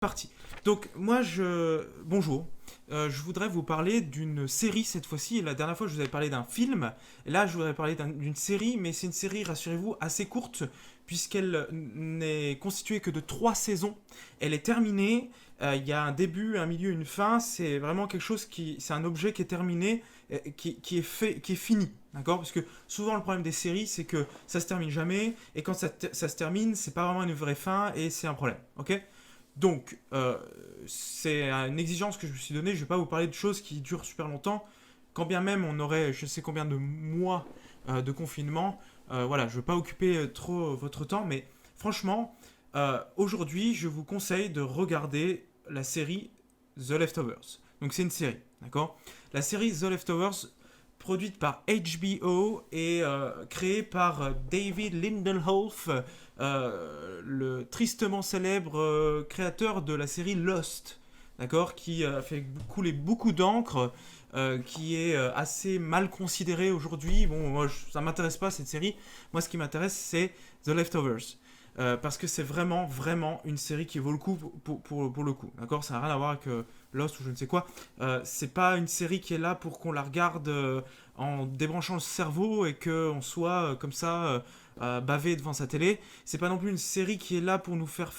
Parti. Donc moi bonjour. Je voudrais vous parler d'une série cette fois-ci. La dernière fois je vous avais parlé d'un film. Et là je voudrais parler d'une série, mais c'est une série, rassurez-vous, assez courte puisqu'elle n'est constituée que de 3 saisons. Elle est terminée. Il y a un début, un milieu, une fin. C'est vraiment quelque chose c'est un objet qui est terminé, qui est fait, qui est fini. D'accord. Parce que souvent le problème des séries, c'est que ça se termine jamais. Et quand ça se termine, c'est pas vraiment une vraie fin et c'est un problème. Ok. Donc, c'est une exigence que je me suis donnée. Je ne vais pas vous parler de choses qui durent super longtemps. Quand bien même on aurait je sais combien de mois de confinement, voilà, je ne veux pas occuper trop votre temps, mais franchement, aujourd'hui, je vous conseille de regarder la série The Leftovers. Donc, c'est une série, d'accord. La série The Leftovers, produite par HBO et créée par David Lindelof, le tristement célèbre créateur de la série Lost, d'accord, qui a fait couler beaucoup d'encre, qui est assez mal considérée aujourd'hui. Bon, moi, ça m'intéresse pas cette série. Moi, ce qui m'intéresse, c'est The Leftovers. Parce que c'est vraiment, vraiment une série qui vaut le coup pour le coup. D'accord. Ça n'a rien à voir avec Lost ou je ne sais quoi. C'est pas une série qui est là pour qu'on la regarde en débranchant le cerveau et qu'on soit comme ça bavé devant sa télé. C'est pas non plus une série qui est là pour nous faire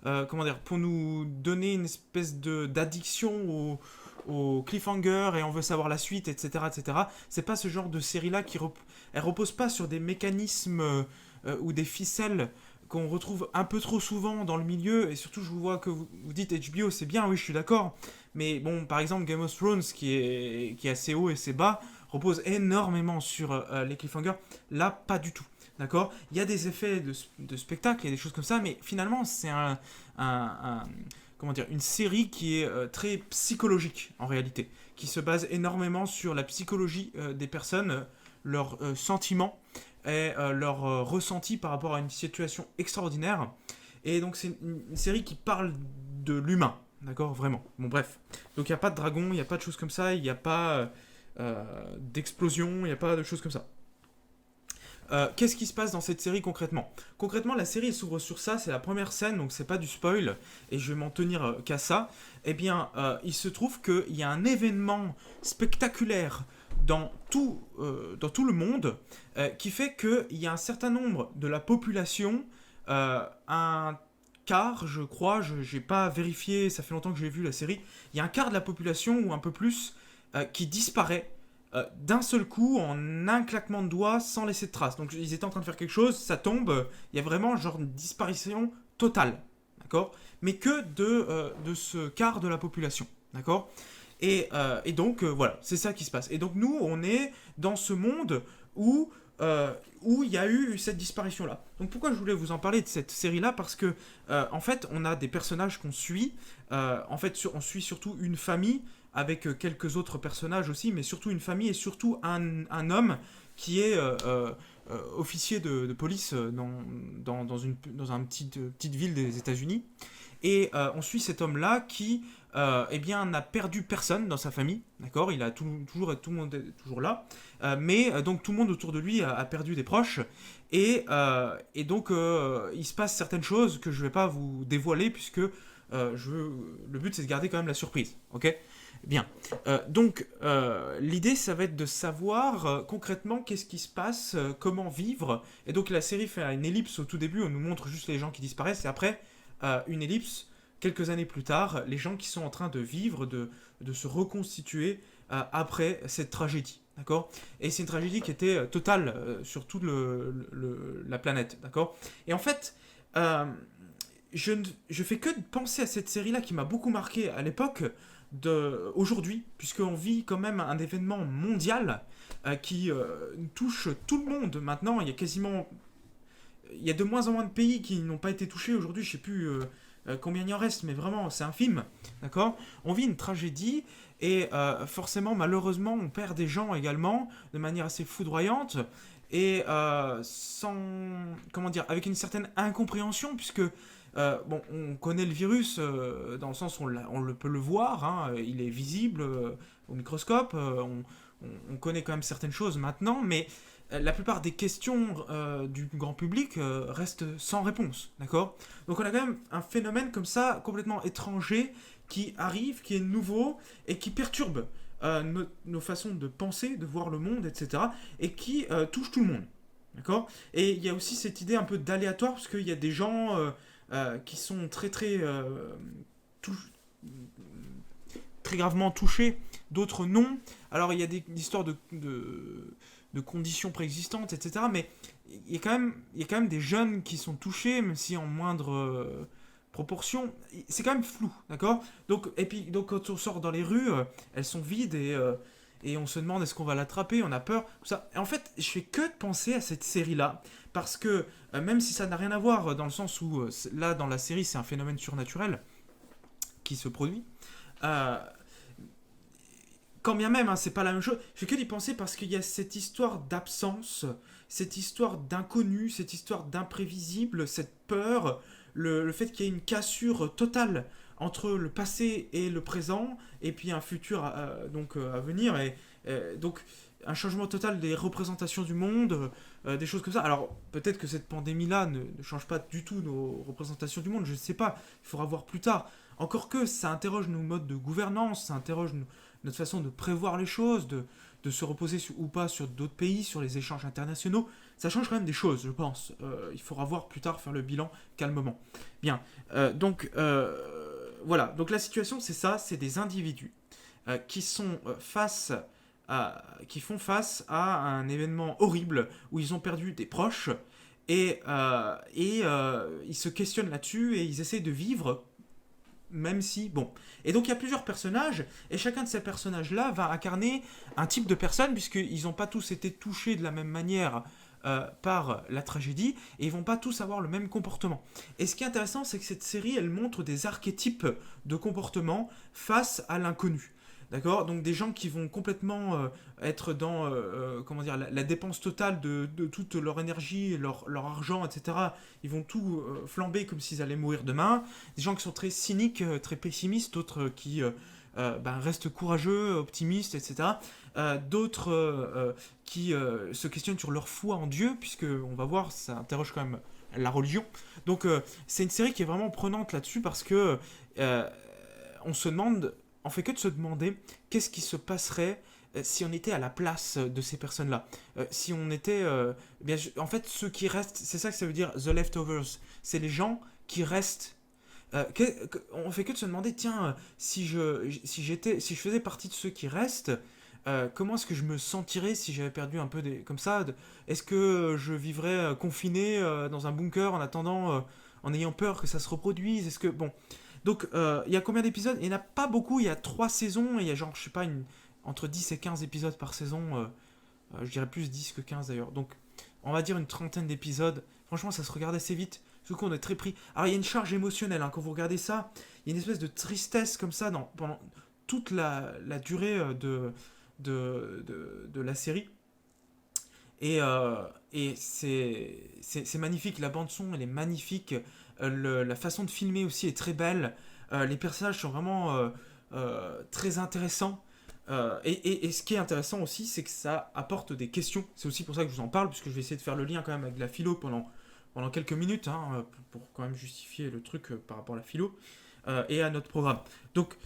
comment dire, pour nous donner une espèce d'addiction au cliffhanger et on veut savoir la suite, etc., etc. C'est pas ce genre de série là elle repose pas sur des mécanismes ou des ficelles qu'on retrouve un peu trop souvent dans le milieu. Et surtout, je vous vois que vous dites HBO, c'est bien, oui, je suis d'accord. Mais bon, par exemple, Game of Thrones, qui est assez haut et assez bas, repose énormément sur les cliffhangers. Là, pas du tout. D'accord. Il y a des effets de spectacle, il y a des choses comme ça, mais finalement, c'est comment dire, une série qui est très psychologique en réalité, qui se base énormément sur la psychologie des personnes, leurs sentiments et leur ressenti par rapport à une situation extraordinaire. Et donc c'est une série qui parle de l'humain, d'accord, vraiment. Bon bref, donc il n'y a pas de dragon, il n'y a pas de choses comme ça, il n'y a pas d'explosion, il n'y a pas de choses comme ça. Qu'est-ce qui se passe dans cette série concrètement? Concrètement, la série s'ouvre sur ça, c'est la première scène, donc c'est pas du spoil, et je vais m'en tenir qu'à ça. Eh bien, il se trouve qu'il y a un événement spectaculaire dans tout le monde qui fait qu'il y a un certain nombre de la population, un quart, je crois, je n'ai pas vérifié, ça fait longtemps que j'ai vu la série, il y a un quart de la population, ou un peu plus, qui disparaît d'un seul coup, en un claquement de doigts, sans laisser de traces. Donc ils étaient en train de faire quelque chose, ça tombe, il y a vraiment genre une disparition totale, d'accord. Mais que de ce quart de la population, d'accord. Et donc voilà, c'est ça qui se passe. Et donc nous, on est dans ce monde où il y a eu cette disparition-là. Donc pourquoi je voulais vous en parler de cette série-là? Parce que en fait, on a des personnages qu'on suit. En fait, on suit surtout une famille avec quelques autres personnages aussi, mais surtout une famille et surtout un homme qui est officier de police dans une petite ville des États-Unis. Et on suit cet homme-là qui eh bien, n'a perdu personne dans sa famille, d'accord. Il a tout le monde est toujours là, mais donc tout le monde autour de lui a perdu des proches, et donc il se passe certaines choses que je ne vais pas vous dévoiler puisque le but c'est de garder quand même la surprise, ok. Bien. Donc, l'idée, ça va être de savoir concrètement qu'est-ce qui se passe, comment vivre. Et donc, la série fait une ellipse au tout début, on nous montre juste les gens qui disparaissent, et après, une ellipse, quelques années plus tard, les gens qui sont en train de vivre, de se reconstituer après cette tragédie. D'accord. Et c'est une tragédie qui était totale sur toute la planète. D'accord. Et en fait, je fais que de penser à cette série-là qui m'a beaucoup marqué à l'époque aujourd'hui, puisqu'on vit quand même un événement mondial qui touche tout le monde maintenant. Il y a de moins en moins de pays qui n'ont pas été touchés aujourd'hui. Je sais plus combien il y en reste, mais vraiment, c'est infime. D'accord. On vit une tragédie et forcément, malheureusement, on perd des gens également de manière assez foudroyante et sans, comment dire, avec une certaine incompréhension, puisque bon, on connaît le virus dans le sens où peut le voir, hein, il est visible au microscope, on connaît quand même certaines choses maintenant, mais la plupart des questions du grand public restent sans réponse, d'accord? Donc on a quand même un phénomène comme ça, complètement étranger, qui arrive, qui est nouveau, et qui perturbe nos façons de penser, de voir le monde, etc., et qui touche tout le monde, d'accord? Et il y a aussi cette idée un peu d'aléatoire, parce qu'il y a des gens qui sont tou- très gravement touchés, d'autres non. Alors il y a des histoires de conditions préexistantes, etc. Mais il y a quand même des jeunes qui sont touchés, même si en moindre proportion. C'est quand même flou, d'accord? Donc, et puis donc, quand on sort dans les rues, elles sont vides et on se demande est-ce qu'on va l'attraper, on a peur, tout ça. Et en fait, je fais que de penser à cette série-là, parce que même si ça n'a rien à voir, dans le sens où là, dans la série, c'est un phénomène surnaturel qui se produit, euh, quand bien même, hein, c'est pas la même chose, je fais que d'y penser parce qu'il y a cette histoire d'absence, cette histoire d'inconnu, cette histoire d'imprévisible, cette peur, le fait qu'il y ait une cassure totale entre le passé et le présent, et puis un futur à venir, et donc un changement total des représentations du monde, des choses comme ça. Alors peut-être que cette pandémie-là ne change pas du tout nos représentations du monde, je ne sais pas, il faudra voir plus tard. Encore que ça interroge nos modes de gouvernance, ça interroge notre façon de prévoir les choses, de se reposer ou pas sur d'autres pays, sur les échanges internationaux. Ça change quand même des choses, je pense. Il faudra voir plus tard, faire le bilan calmement. Bien, voilà. Donc la situation, c'est ça, c'est des individus qui sont qui font face à un événement horrible où ils ont perdu des proches et ils se questionnent là-dessus et ils essaient de vivre même si, bon. Et donc il y a plusieurs personnages, et chacun de ces personnages-là va incarner un type de personne, puisqu'ils n'ont pas tous été touchés de la même manière par la tragédie, et ils vont pas tous avoir le même comportement. Et ce qui est intéressant, c'est que cette série, elle montre des archétypes de comportement face à l'inconnu. D'accord? Donc des gens qui vont complètement être dans comment dire, la dépense totale de toute leur énergie, leur argent, etc. Ils vont tout flamber comme s'ils allaient mourir demain. Des gens qui sont très cyniques, très pessimistes, d'autres qui restent courageux, optimistes, etc. D'autres qui se questionnent sur leur foi en Dieu, puisque on va voir, ça interroge quand même la religion. Donc c'est une série qui est vraiment prenante là-dessus parce que on se demande, on fait que de se demander qu'est-ce qui se passerait si on était à la place de ces personnes-là. Si on était... en fait, ceux qui restent, c'est ça que ça veut dire, the leftovers. C'est les gens qui restent. On fait que de se demander, tiens, si je faisais partie de ceux qui restent, comment est-ce que je me sentirais si j'avais perdu un peu comme ça. Est-ce que je vivrais confiné dans un bunker en attendant, en ayant peur que ça se reproduise? Est-ce que... Bon... Donc, il y a combien d'épisodes? Il n'y en a pas beaucoup, il y a 3 saisons, et il y a genre, je sais pas, entre 10 et 15 épisodes par saison. Je dirais plus 10 que 15 d'ailleurs. Donc, on va dire une trentaine d'épisodes. Franchement, ça se regarde assez vite, surtout qu'on est très pris. Alors, il y a une charge émotionnelle, hein, quand vous regardez ça, il y a une espèce de tristesse comme ça pendant toute la durée de la série. Et c'est magnifique, la bande son elle est magnifique, la façon de filmer aussi est très belle, les personnages sont vraiment très intéressants. Et ce qui est intéressant aussi, c'est que ça apporte des questions. C'est aussi pour ça que je vous en parle, puisque je vais essayer de faire le lien quand même avec la philo pendant quelques minutes, hein, pour quand même justifier le truc par rapport à la philo et à notre programme. Donc,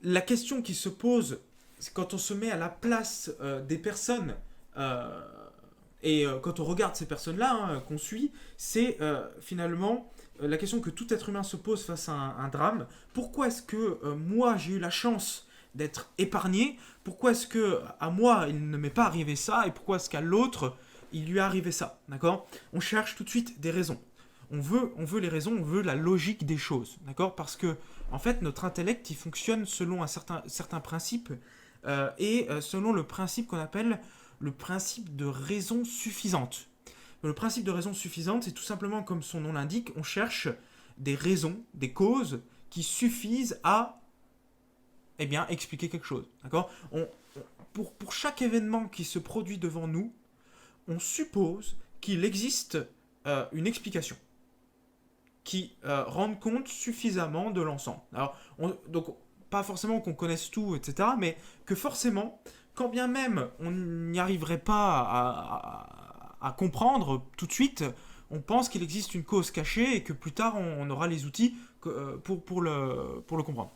la question qui se pose, c'est quand on se met à la place des personnes quand on regarde ces personnes-là qu'on suit, c'est finalement la question que tout être humain se pose face à un drame. Pourquoi est-ce que moi j'ai eu la chance d'être épargné? Pourquoi est-ce que à moi il ne m'est pas arrivé ça? Et pourquoi est-ce qu'à l'autre il lui est arrivé ça? D'accord? On cherche tout de suite des raisons. On veut les raisons, on veut la logique des choses, d'accord? Parce que en fait notre intellect il fonctionne selon un certain principe et selon le principe qu'on appelle le principe de raison suffisante. Le principe de raison suffisante, c'est tout simplement comme son nom l'indique, on cherche des raisons, des causes qui suffisent à expliquer quelque chose. D'accord? Pour chaque événement qui se produit devant nous, on suppose qu'il existe une explication qui rende compte suffisamment de l'ensemble. Alors, donc, pas forcément qu'on connaisse tout, etc., mais que forcément, quand bien même on n'y arriverait pas à comprendre tout de suite, on pense qu'il existe une cause cachée et que plus tard on aura les outils pour le comprendre.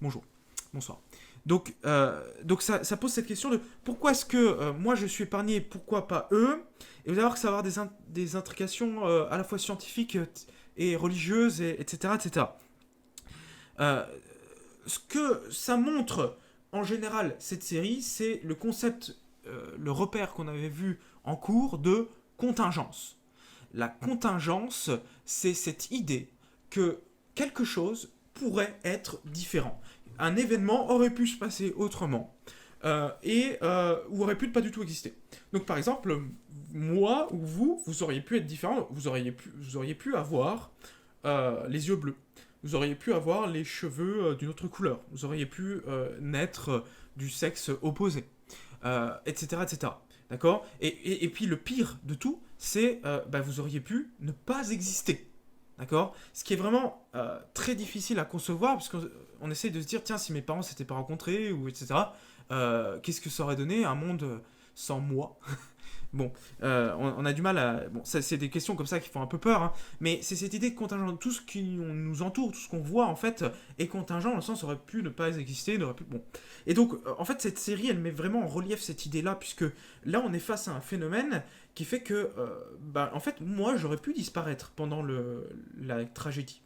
Bonjour, bonsoir. Donc ça pose cette question de pourquoi est-ce que moi je suis épargné, pourquoi pas eux. Et vous allez voir que ça va avoir des intrications à la fois scientifiques et religieuses, etc. etc. Euh, Ce que ça montre en général cette série, c'est le concept, le repère qu'on avait vu en cours de contingence. La contingence, c'est cette idée que quelque chose pourrait être différent. Un événement aurait pu se passer autrement ou aurait pu ne pas du tout exister. Donc par exemple, moi ou vous auriez pu être différent, vous auriez pu avoir les yeux bleus. Vous auriez pu avoir les cheveux d'une autre couleur. Vous auriez pu naître du sexe opposé. Etc. etc. D'accord et puis le pire de tout, c'est vous auriez pu ne pas exister. D'accord. Ce qui est vraiment très difficile à concevoir, parce qu'on essaie de se dire, tiens, si mes parents s'étaient pas rencontrés, ou etc., qu'est-ce que ça aurait donné un monde sans moi. Bon, on a du mal à... Bon, c'est des questions comme ça qui font un peu peur, hein, mais c'est cette idée de contingent. Tout ce qui nous entoure, tout ce qu'on voit, en fait, est contingent, dans le sens aurait pu ne pas exister, n'aurait pu... Bon. Et donc, en fait, cette série, elle met vraiment en relief cette idée-là, puisque là, on est face à un phénomène qui fait que, en fait, moi, j'aurais pu disparaître pendant la tragédie.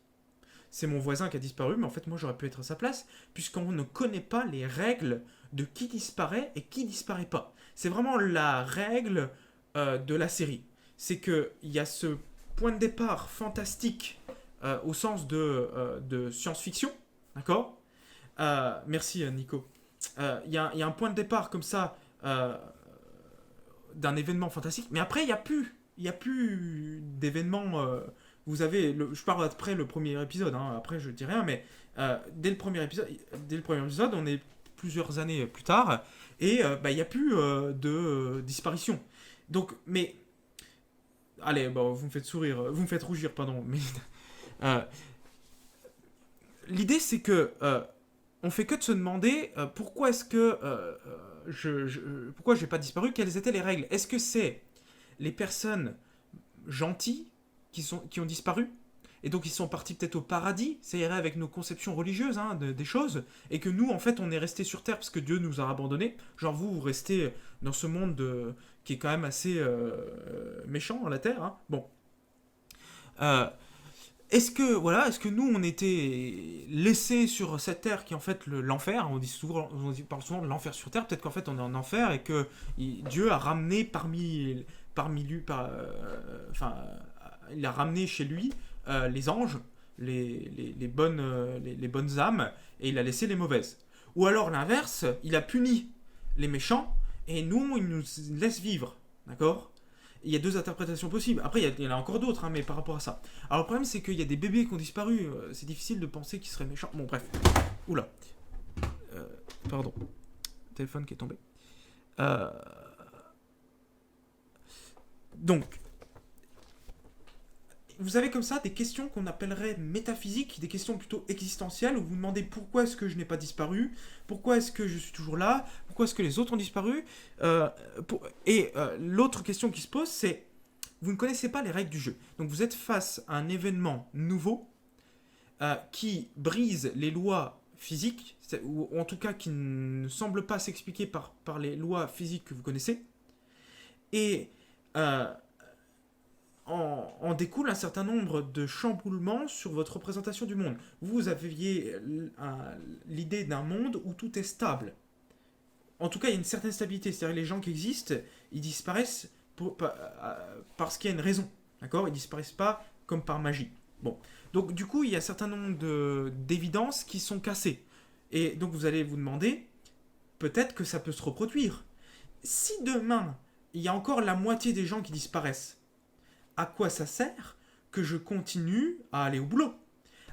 C'est mon voisin qui a disparu, mais en fait, moi, j'aurais pu être à sa place, puisqu'on ne connaît pas les règles de qui disparaît et qui disparaît pas. C'est vraiment la règle de la série. C'est qu'il y a ce point de départ fantastique au sens de science-fiction, d'accord. Merci Nico. Il y a un point de départ comme ça d'un événement fantastique, mais après, il y a plus d'événements. Vous avez, je parle après le premier épisode, hein, après je dis rien, mais dès le premier épisode, on est plusieurs années plus tard, et il n'y a plus de disparition. Donc, mais allez, bon, vous me faites rougir, pardon, mais euh, l'idée c'est que on fait que de se demander pourquoi est-ce que pourquoi j'ai pas disparu, quelles étaient les règles. Est-ce que c'est les personnes gentilles qui ont disparu et donc ils sont partis peut-être au paradis, ça irait avec nos conceptions religieuses hein, des choses, et que nous en fait on est resté sur terre parce que Dieu nous a abandonnés. Genre vous restez dans ce monde qui est quand même assez méchant la terre. Hein. Bon, euh, est-ce que nous on était laissés sur cette terre qui est en fait l'enfer. On parle souvent de l'enfer sur terre. Peut-être qu'en fait on est en enfer et que Dieu a ramené parmi lui, enfin, il a ramené chez lui les anges, les bonnes âmes, et il a laissé les mauvaises. Ou alors l'inverse, il a puni les méchants et nous il nous laisse vivre, d'accord. Il y a deux interprétations possibles. Après, il y en a encore d'autres, hein, mais par rapport à ça. Alors, le problème, c'est qu'il y a des bébés qui ont disparu. C'est difficile de penser qu'ils seraient méchants. Bon, bref. Oula. Euh, Pardon. Téléphone qui est tombé. Euh, Donc, vous avez comme ça des questions qu'on appellerait métaphysiques, des questions plutôt existentielles, où vous vous demandez pourquoi est-ce que je n'ai pas disparu, pourquoi est-ce que je suis toujours là, pourquoi est-ce que les autres ont disparu. L'autre question qui se pose, c'est vous ne connaissez pas les règles du jeu. Donc vous êtes face à un événement nouveau qui brise les lois physiques, ou en tout cas qui ne semble pas s'expliquer par les lois physiques que vous connaissez, et euh, en découle un certain nombre de chamboulements sur votre représentation du monde. Vous aviez l'idée d'un monde où tout est stable. En tout cas, il y a une certaine stabilité. C'est-à-dire les gens qui existent, ils disparaissent parce qu'il y a une raison. D'accord. Ils disparaissent pas comme par magie. Bon. Donc du coup, il y a un certain nombre d'évidences qui sont cassées. Et donc vous allez vous demander, peut-être que ça peut se reproduire. Si demain, il y a encore la moitié des gens qui disparaissent, à quoi ça sert que je continue à aller au boulot?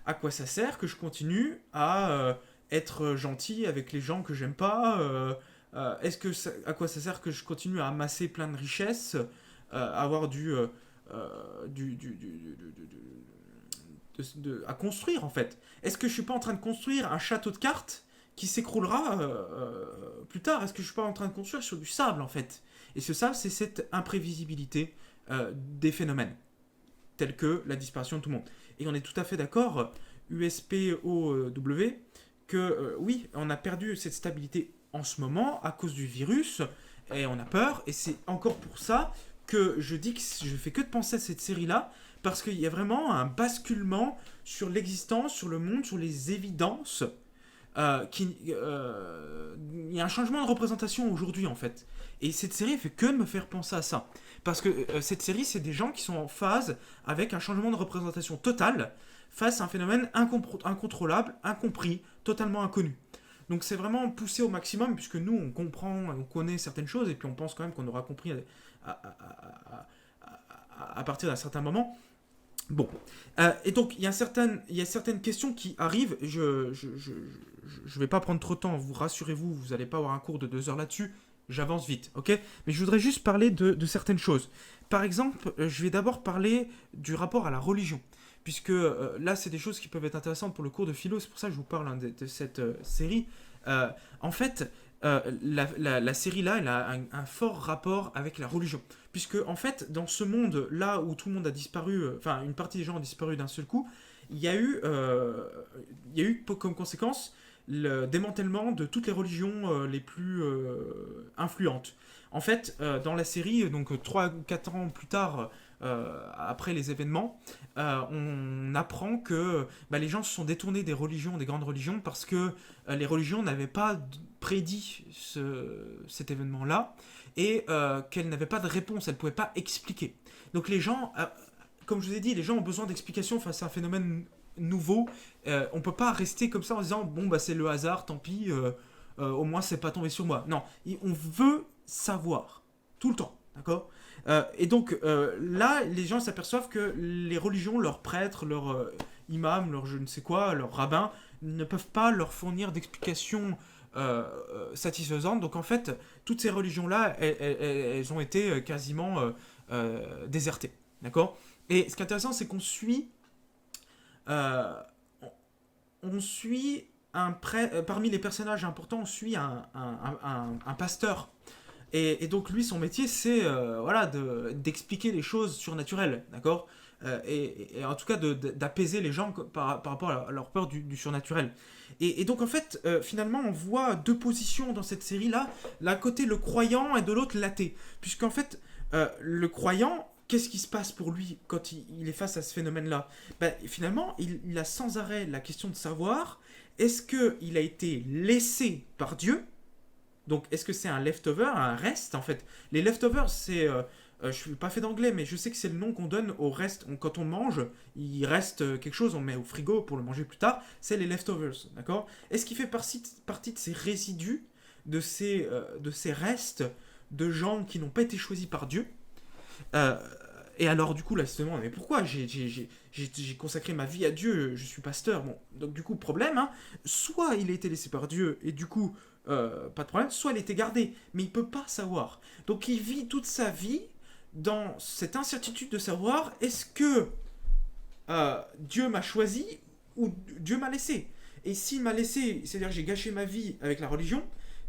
À quoi ça sert que je continue à être gentil avec les gens que j'aime pas? À quoi ça sert que je continue à amasser plein de richesses, avoir à construire en fait? Est-ce que je suis pas en train de construire un château de cartes qui s'écroulera plus tard. Est-ce que je suis pas en train de construire sur du sable, en fait? Et ce sable, c'est cette imprévisibilité des phénomènes, tels que la disparition de tout le monde. Et on est tout à fait d'accord, USPOW, que oui, on a perdu cette stabilité en ce moment à cause du virus, et on a peur, et c'est encore pour ça que je dis que je fais que de penser à cette série-là, parce qu'il y a vraiment un basculement sur l'existence, sur le monde, sur les évidences. Il y a un changement de représentation aujourd'hui en fait. Et cette série fait que de me faire penser à ça. Parce que cette série, c'est des gens qui sont en phase avec un changement de représentation totale face à un phénomène incontrôlable, incompris, totalement inconnu. Donc c'est vraiment poussé au maximum, puisque nous, on comprend, on connaît certaines choses, et puis on pense quand même qu'on aura compris à partir d'un certain moment. Bon. Et donc, il y a certaines questions qui arrivent. Je vais pas prendre trop de temps, vous rassurez-vous, vous n'allez pas avoir un cours de 2 heures là-dessus. J'avance vite, ok? Mais je voudrais juste parler de certaines choses. Par exemple, je vais d'abord parler du rapport à la religion. Puisque là, c'est des choses qui peuvent être intéressantes pour le cours de philo, c'est pour ça que je vous parle de cette série. En fait, la série là, elle a un fort rapport avec la religion. Puisque, en fait, dans ce monde là où tout le monde a disparu, enfin, une partie des gens ont disparu d'un seul coup, il y a eu comme conséquence le démantèlement de toutes les religions les plus influentes. En fait, dans la série, donc 3 ou 4 ans plus tard, après les événements, on apprend que les gens se sont détournés des religions, des grandes religions, parce que les religions n'avaient pas prédit cet événement-là, et qu'elles n'avaient pas de réponse, elles ne pouvaient pas expliquer. Donc les gens, comme je vous ai dit, les gens ont besoin d'explications face à un phénomène nouveau. On ne peut pas rester comme ça en disant bon c'est le hasard, tant pis, au moins c'est pas tombé sur moi. Non, on veut savoir tout le temps, d'accord? Et donc là, les gens s'aperçoivent que les religions, leurs prêtres, leurs imams, leurs je ne sais quoi, leurs rabbins, ne peuvent pas leur fournir d'explications satisfaisantes. Donc en fait, toutes ces religions-là, elles ont été quasiment désertées, d'accord? Et ce qui est intéressant, c'est qu'on suit euh, on suit parmi les personnages importants, on suit un pasteur. Et donc lui, son métier, c'est voilà, d'expliquer les choses surnaturelles, d'accord? Et en tout cas d'apaiser les gens par rapport à leur peur du surnaturel. Et donc en fait, finalement, on voit 2 positions dans cette série-là. D'un côté, le croyant, et de l'autre, l'athée. Puisqu'en fait, le croyant, qu'est-ce qui se passe pour lui quand il est face à ce phénomène-là? Finalement, il a sans arrêt la question de savoir, est-ce qu'il a été laissé par Dieu? Donc, est-ce que c'est un leftover, un reste en fait? Les leftovers, c'est. Je ne suis pas fait d'anglais, mais je sais que c'est le nom qu'on donne au reste. Quand on mange, il reste quelque chose, on met au frigo pour le manger plus tard. C'est les leftovers, d'accord? Est-ce qu'il fait partie de ces résidus, de ces restes de gens qui n'ont pas été choisis par Dieu? Et alors, du coup, là, c'est mais pourquoi j'ai consacré ma vie à Dieu, je suis pasteur. Bon, donc du coup, problème, hein, soit il a été laissé par Dieu, et du coup, pas de problème, soit il a été gardé, mais il peut pas savoir. Donc il vit toute sa vie dans cette incertitude de savoir, est-ce que Dieu m'a choisi ou Dieu m'a laissé? Et s'il m'a laissé, c'est-à-dire que j'ai gâché ma vie avec la religion,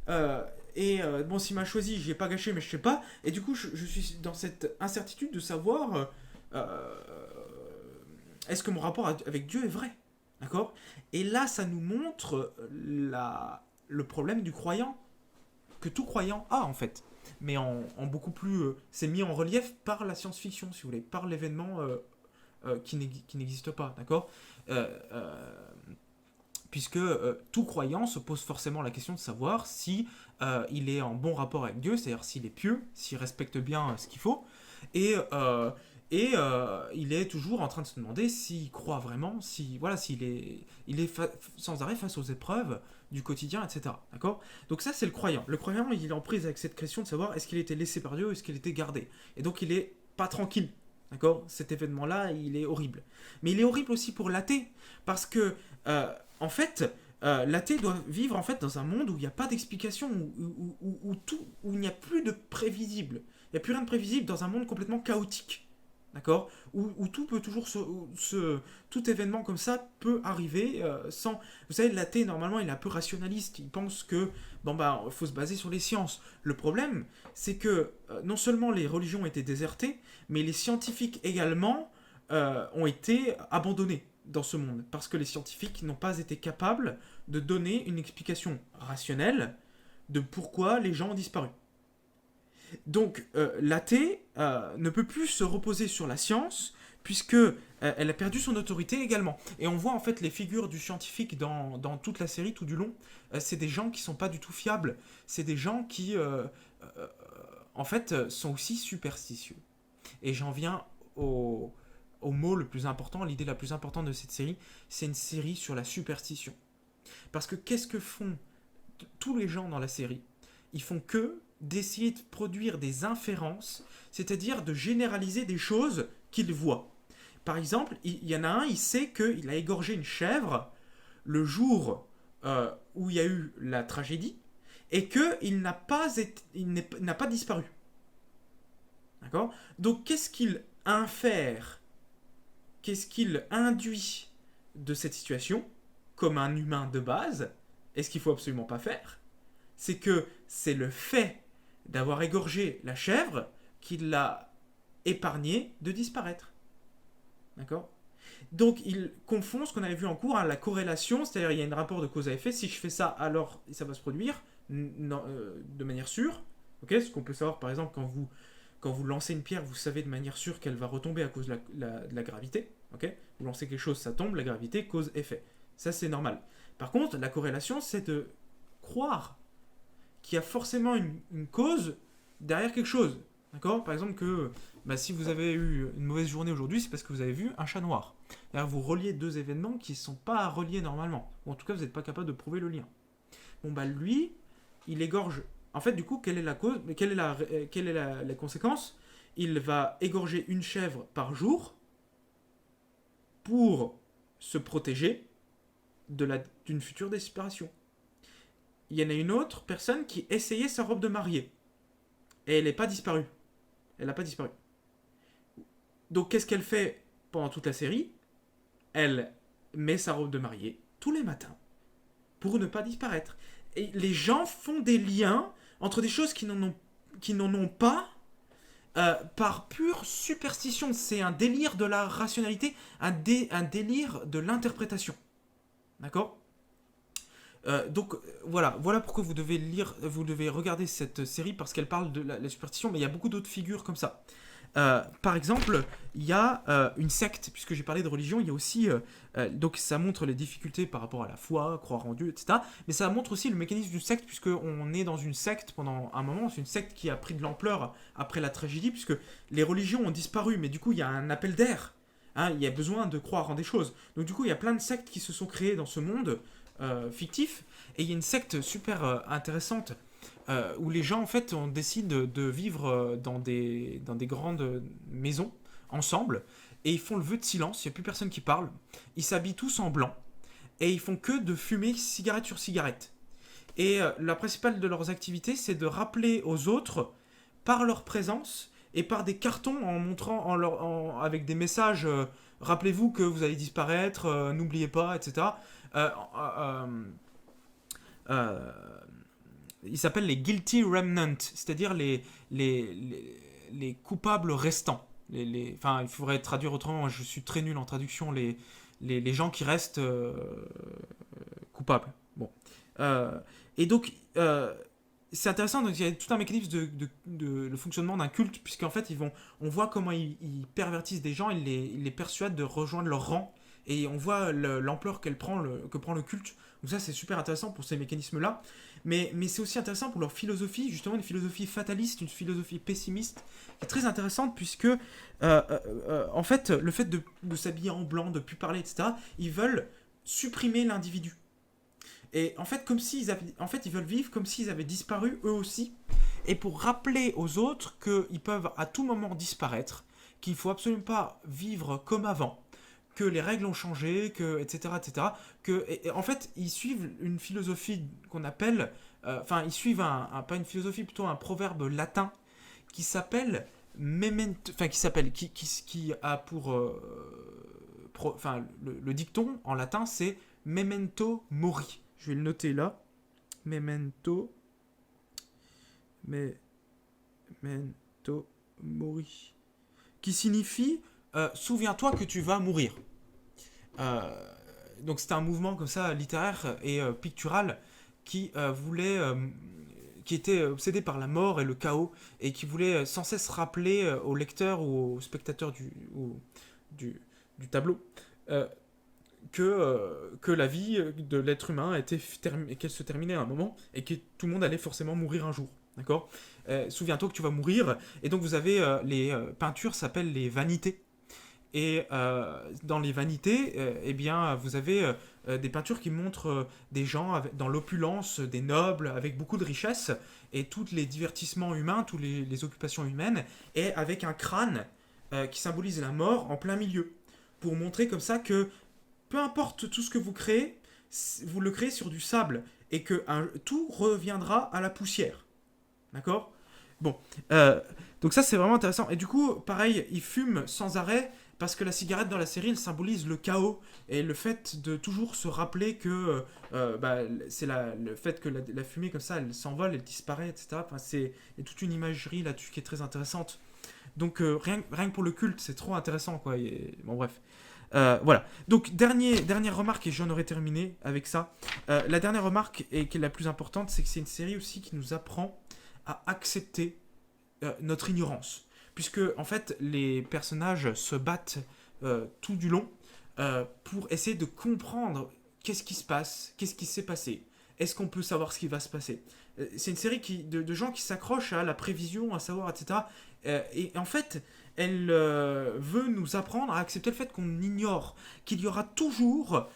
bon, s'il m'a choisi, je l'ai pas gâché, mais je sais pas. Et du coup, je suis dans cette incertitude de savoir est-ce que mon rapport avec Dieu est vrai, d'accord? Et là, ça nous montre le problème du croyant, que tout croyant a en fait, mais en beaucoup plus. C'est mis en relief par la science-fiction, si vous voulez, par l'événement qui n'existe pas, d'accord? euh, euh, Puisque tout croyant se pose forcément la question de savoir si il est en bon rapport avec Dieu, c'est-à-dire s'il est pieux, s'il respecte bien ce qu'il faut, et, il est toujours en train de se demander s'il croit vraiment, si voilà, s'il est, sans arrêt face aux épreuves du quotidien, etc. D'accord? Donc ça, c'est le croyant. Le croyant, il est en prise avec cette question de savoir est-ce qu'il a été laissé par Dieu ou est-ce qu'il a été gardé. Et donc il est pas tranquille. D'accord? Cet événement-là, il est horrible. Mais il est horrible aussi pour l'athée, parce que en fait, l'athée doit vivre en fait dans un monde où il n'y a pas d'explication, où il n'y a plus de prévisible. Il n'y a plus rien de prévisible dans un monde complètement chaotique. D'accord, où tout peut toujours tout événement comme ça peut arriver sans. Vous savez, l'athée normalement il est un peu rationaliste. Il pense que bon bah faut se baser sur les sciences. Le problème, c'est que non seulement les religions ont été désertées, mais les scientifiques également ont été abandonnés dans ce monde parce que les scientifiques n'ont pas été capables de donner une explication rationnelle de pourquoi les gens ont disparu. Donc l'athée ne peut plus se reposer sur la science puisque elle a perdu son autorité également. Et on voit en fait les figures du scientifique dans toute la série, tout du long. C'est des gens qui sont pas du tout fiables. C'est des gens qui, euh, en fait, sont aussi superstitieux. Et j'en viens au mot le plus important, l'idée la plus importante de cette série. C'est une série sur la superstition. Parce que qu'est-ce que font tous les gens dans la série? Ils font que d'essayer de produire des inférences, c'est-à-dire de généraliser des choses qu'ils voient. Par exemple, il y en a un, il sait qu'il a égorgé une chèvre le jour où il y a eu la tragédie et qu'il n'a pas disparu. D'accord? Donc qu'est-ce qu'il infère, qu'est-ce qu'il induit de cette situation comme un humain de base, et ce qu'il faut absolument pas faire, c'est que c'est le fait d'avoir égorgé la chèvre qui l'a épargné de disparaître. D'accord? Donc il confond ce qu'on avait vu en cours, hein, la corrélation, c'est-à-dire il y a un rapport de cause à effet, si je fais ça, alors ça va se produire de manière sûre. Okay, ce qu'on peut savoir par exemple quand vous lancez une pierre, vous savez de manière sûre qu'elle va retomber à cause de la gravité. Okay, vous lancez quelque chose, ça tombe, la gravité, cause, effet. Ça c'est normal. Par contre, la corrélation, c'est de croire qu'il y a forcément une cause derrière quelque chose. D'accord? Par exemple que bah, si vous avez eu une mauvaise journée aujourd'hui, c'est parce que vous avez vu un chat noir. D'ailleurs, vous reliez deux événements qui ne sont pas reliés normalement. Ou en tout cas, vous n'êtes pas capable de prouver le lien. Bon, bah lui, il égorge. En fait, du coup, quelle est la cause? Quelle est la conséquence? Il va égorger une chèvre par jour pour se protéger d'une future disparition. Il y en a une autre personne qui essayait sa robe de mariée. Et elle n'est pas disparue. Elle n'a pas disparu. Donc qu'est-ce qu'elle fait pendant toute la série? Elle met sa robe de mariée tous les matins pour ne pas disparaître. Et les gens font des liens entre des choses qui n'en ont pas par pure superstition. C'est un délire de la rationalité, un délire de l'interprétation. D'accord? Donc voilà pourquoi vous devez regarder cette série parce qu'elle parle de la superstition, mais il y a beaucoup d'autres figures comme ça. Par exemple, il y a une secte, puisque j'ai parlé de religion, il y a aussi, donc ça montre les difficultés par rapport à la foi, croire en Dieu, etc. Mais ça montre aussi le mécanisme d'une secte, puisqu'on est dans une secte pendant un moment, c'est une secte qui a pris de l'ampleur après la tragédie, puisque les religions ont disparu, mais du coup il y a un appel d'air, hein, il y a besoin de croire en des choses. Donc du coup il y a plein de sectes qui se sont créées dans ce monde fictif, et il y a une secte super intéressante où les gens en fait on décide de vivre dans des grandes maisons ensemble et ils font le vœu de silence, il n'y a plus personne qui parle, ils s'habillent tous en blanc et ils font que de fumer cigarette sur cigarette. Et la principale de leurs activités c'est de rappeler aux autres par leur présence et par des cartons en montrant avec des messages rappelez-vous que vous allez disparaître, n'oubliez pas, etc. Euh, euh, euh, ils s'appellent les guilty remnants, c'est-à-dire les coupables restants. Enfin, il faudrait traduire autrement, je suis très nul en traduction, les gens qui restent coupables. Bon. Et donc, c'est intéressant, donc il y a tout un mécanisme le fonctionnement d'un culte, puisqu'en fait, on voit comment ils pervertissent des gens, ils les persuadent de rejoindre leur rang, et on voit l'ampleur que prend le culte. Donc ça, c'est super intéressant pour ces mécanismes-là. Mais c'est aussi intéressant pour leur philosophie, justement une philosophie fataliste, une philosophie pessimiste, qui est très intéressante puisque, en fait, le fait de s'habiller en blanc, de ne plus parler, etc., ils veulent supprimer l'individu. Et en fait, ils veulent vivre comme s'ils avaient disparu eux aussi, et pour rappeler aux autres qu'ils peuvent à tout moment disparaître, qu'il ne faut absolument pas vivre comme avant, que les règles ont changé, etc., etc. En fait, ils suivent une philosophie qu'on appelle, ils suivent pas une philosophie, plutôt un proverbe latin qui s'appelle Memento, enfin qui s'appelle, qui a pour, enfin le dicton en latin c'est Memento Mori. Je vais le noter là. Memento, Memento Mori, qui signifie souviens-toi que tu vas mourir. Euh, donc c'était un mouvement comme ça littéraire et pictural qui voulait qui était obsédé par la mort et le chaos et qui voulait sans cesse rappeler au lecteur ou au spectateur du, du tableau euh, que la vie de l'être humain qu'elle se terminait à un moment et que tout le monde allait forcément mourir un jour. D'accord. Souviens-toi que tu vas mourir. Et donc vous avez les peintures s'appellent les vanités. Et dans les vanités, eh bien, vous avez des peintures qui montrent des gens dans l'opulence, des nobles, avec beaucoup de richesse, et tous les divertissements humains, toutes les occupations humaines, et avec un crâne qui symbolise la mort en plein milieu, pour montrer comme ça que peu importe tout ce que vous créez, vous le créez sur du sable, et que tout reviendra à la poussière. D'accord. Bon, donc ça c'est vraiment intéressant. Et du coup, pareil, il fume sans arrêt parce que la cigarette dans la série, elle symbolise le chaos et le fait de toujours se rappeler que bah, c'est le fait que la fumée comme ça, elle s'envole, elle disparaît, etc. Enfin, il y a toute une imagerie là-dessus qui est très intéressante. Donc rien que pour le culte, c'est trop intéressant quoi. Bon bref. Voilà. Donc dernière remarque et j'en aurais terminé avec ça. La dernière remarque et qui est la plus importante, c'est que c'est une série aussi qui nous apprend à accepter notre ignorance. Puisque, en fait, les personnages se battent tout du long pour essayer de comprendre qu'est-ce qui se passe, qu'est-ce qui s'est passé, est-ce qu'on peut savoir ce qui va se passer. C'est une série de gens qui s'accrochent à la prévision, à savoir, etc. Et en fait, elle veut nous apprendre à accepter le fait qu'on ignore, qu'il y aura toujours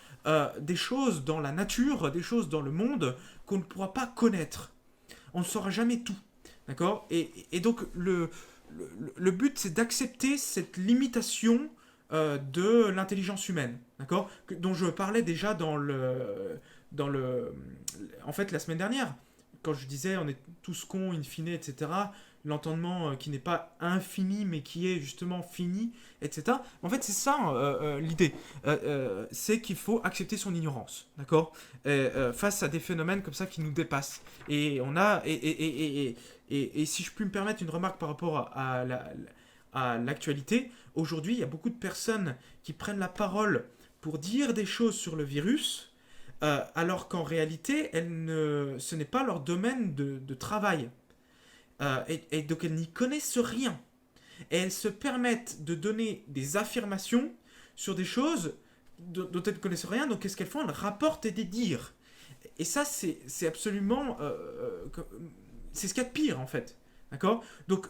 des choses dans la nature, des choses dans le monde qu'on ne pourra pas connaître. On ne saura jamais tout. D'accord. Et donc, le but, c'est d'accepter cette limitation de l'intelligence humaine. D'accord. Dont je parlais déjà en fait, la semaine dernière. Quand je disais on est tous cons, in fine, etc. L'entendement qui n'est pas infini, mais qui est justement fini, etc. En fait, c'est ça l'idée. C'est qu'il faut accepter son ignorance. D'accord. Face à des phénomènes comme ça qui nous dépassent. Et on a. Et si je puis me permettre une remarque par rapport à l'actualité, aujourd'hui, il y a beaucoup de personnes qui prennent la parole pour dire des choses sur le virus, alors qu'en réalité, ce n'est pas leur domaine de travail. Et donc, elles n'y connaissent rien. Et elles se permettent de donner des affirmations sur des choses dont elles ne connaissent rien. Donc, qu'est-ce qu'elles font? Elles rapportent des dires. Et ça, c'est absolument c'est ce qu'il y a de pire en fait. D'accord. Donc,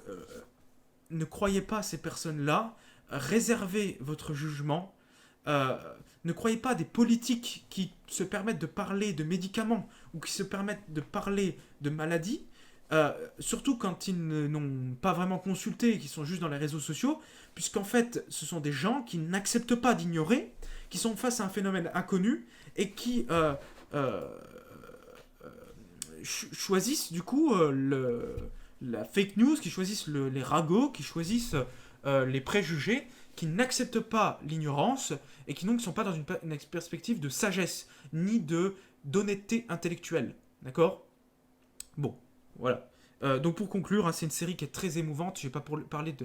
ne croyez pas à ces personnes-là, réservez votre jugement, euh, ne croyez pas à des politiques qui se permettent de parler de médicaments ou qui se permettent de parler de maladies, surtout quand ils n'ont pas vraiment consulté et qui sont juste dans les réseaux sociaux, puisqu'en fait, ce sont des gens qui n'acceptent pas d'ignorer, qui sont face à un phénomène inconnu et qui euh, choisissent du coup la fake news, qui choisissent les ragots, qui choisissent les préjugés, qui n'acceptent pas l'ignorance et qui donc ne sont pas dans une perspective de sagesse ni d'honnêteté intellectuelle. D'accord. Bon, voilà. Donc pour conclure, hein, c'est une série qui est très émouvante. Je n'ai pas parlé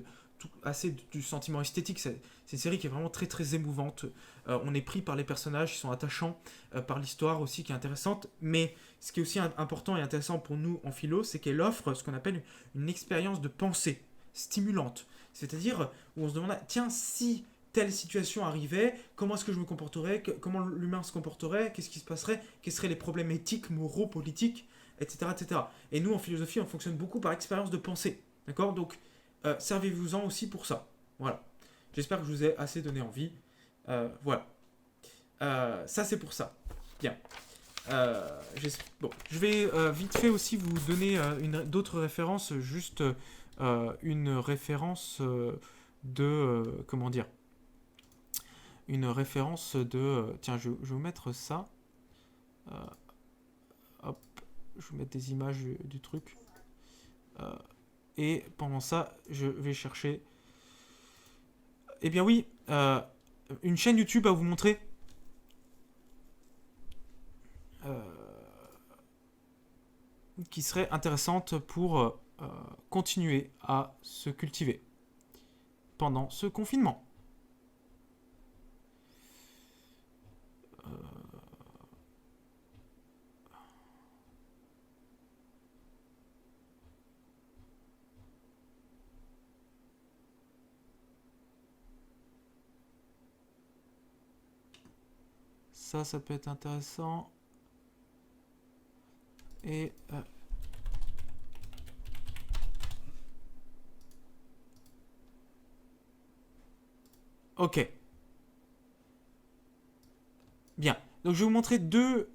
assez du sentiment esthétique. C'est une série qui est vraiment très très émouvante. On est pris par les personnages qui sont attachants, par l'histoire aussi qui est intéressante. Mais ce qui est aussi important et intéressant pour nous en philo, c'est qu'elle offre ce qu'on appelle une expérience de pensée stimulante. C'est-à-dire où on se demande, tiens, si telle situation arrivait, comment est-ce que je me comporterais, comment l'humain se comporterait, qu'est-ce qui se passerait, quels seraient les problèmes éthiques, moraux, politiques, etc., etc. Et nous, en philosophie, on fonctionne beaucoup par expérience de pensée. D'accord. Donc, servez-vous-en aussi pour ça. Voilà. J'espère que je vous ai assez donné envie. Voilà. Ça, c'est pour ça. Bien. Bon, je vais vite fait aussi vous donner d'autres références, juste une référence comment dire, une référence tiens, je vais vous mettre ça. Hop, je vais vous mettre des images du truc. Et pendant ça, je vais chercher... Eh bien oui, une chaîne YouTube à vous montrer. Qui serait intéressante pour continuer à se cultiver pendant ce confinement. Ça peut être intéressant. Et ok. Bien. Donc je vais vous montrer deux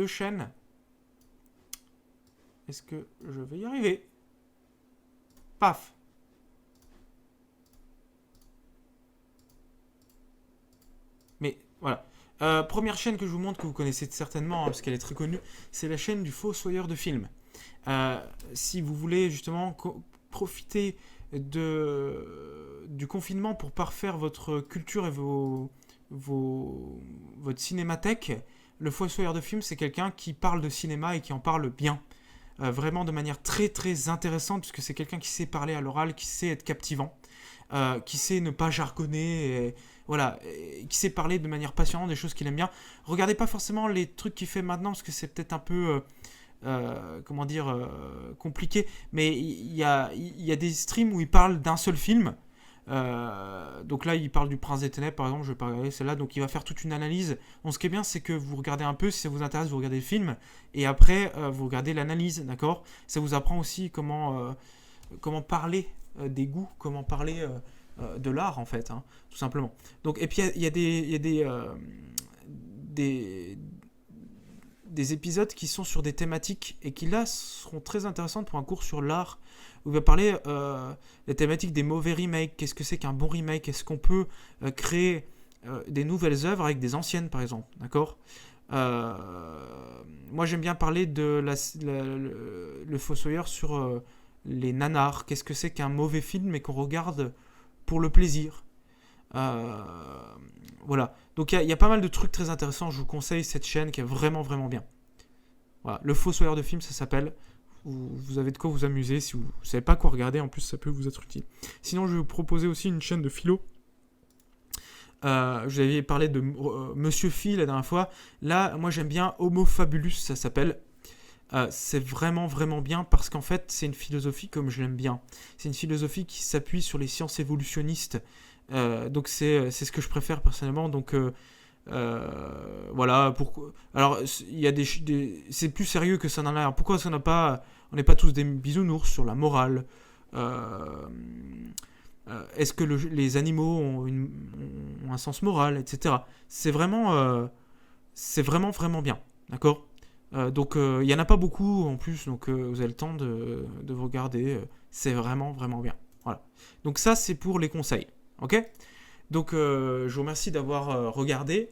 chaînes. Est-ce que je vais y arriver? Paf. Mais voilà. Première chaîne que je vous montre, que vous connaissez certainement, hein, parce qu'elle est très connue, c'est la chaîne du Fossoyeur de films. Si vous voulez justement profiter du confinement pour parfaire votre culture et votre cinémathèque, le Fossoyeur de films, c'est quelqu'un qui parle de cinéma et qui en parle bien. Vraiment de manière très très intéressante, puisque c'est quelqu'un qui sait parler à l'oral, qui sait être captivant, qui sait ne pas jargonner, voilà, qui sait parler de manière passionnante des choses qu'il aime bien. Regardez pas forcément les trucs qu'il fait maintenant, parce que c'est peut-être un peu, comment dire, compliqué, mais il y a des streams où il parle d'un seul film. Donc là, il parle du Prince des Ténèbres, par exemple, je vais pas regarder celle-là, donc il va faire toute une analyse. Donc ce qui est bien, c'est que vous regardez un peu, si ça vous intéresse, vous regardez le film, et après, vous regardez l'analyse, d'accord? Ça vous apprend aussi comment parler des goûts, comment parler de l'art, en fait, hein, tout simplement. Donc, et puis, des, des épisodes qui sont sur des thématiques, et qui, là, seront très intéressantes pour un cours sur l'art, où il va parler des thématiques des mauvais remakes. Qu'est-ce que c'est qu'un bon remake? Est-ce qu'on peut créer des nouvelles œuvres avec des anciennes, par exemple, d'accord? Moi, j'aime bien parler de le Fossoyeur sur les nanars. Qu'est-ce que c'est qu'un mauvais film et qu'on regarde pour le plaisir? Euh, voilà. Donc, il y a pas mal de trucs très intéressants. Je vous conseille cette chaîne qui est vraiment, vraiment bien. Voilà. Le Fossoyeur de films, ça s'appelle. Vous avez de quoi vous amuser. Si vous ne savez pas quoi regarder, en plus, ça peut vous être utile. Sinon, je vais vous proposer aussi une chaîne de philo. Je vous avais parlé de Monsieur Phi la dernière fois. Là, moi, j'aime bien Homo Fabulus, ça s'appelle. C'est vraiment, vraiment bien parce qu'en fait, c'est une philosophie comme je l'aime bien. C'est une philosophie qui s'appuie sur les sciences évolutionnistes. Donc, c'est ce que je préfère personnellement. Donc, voilà. Alors, il y a c'est plus sérieux que ça n'en a l'air. Pourquoi on n'est pas tous des bisounours sur la morale? Est-ce que les animaux ont un sens moral, etc. C'est vraiment, vraiment bien. D'accord? Donc, il n'y en a pas beaucoup en plus, donc vous avez le temps de vous regarder. C'est vraiment, vraiment bien. Voilà. Donc, ça, c'est pour les conseils. Ok? Donc, je vous remercie d'avoir regardé.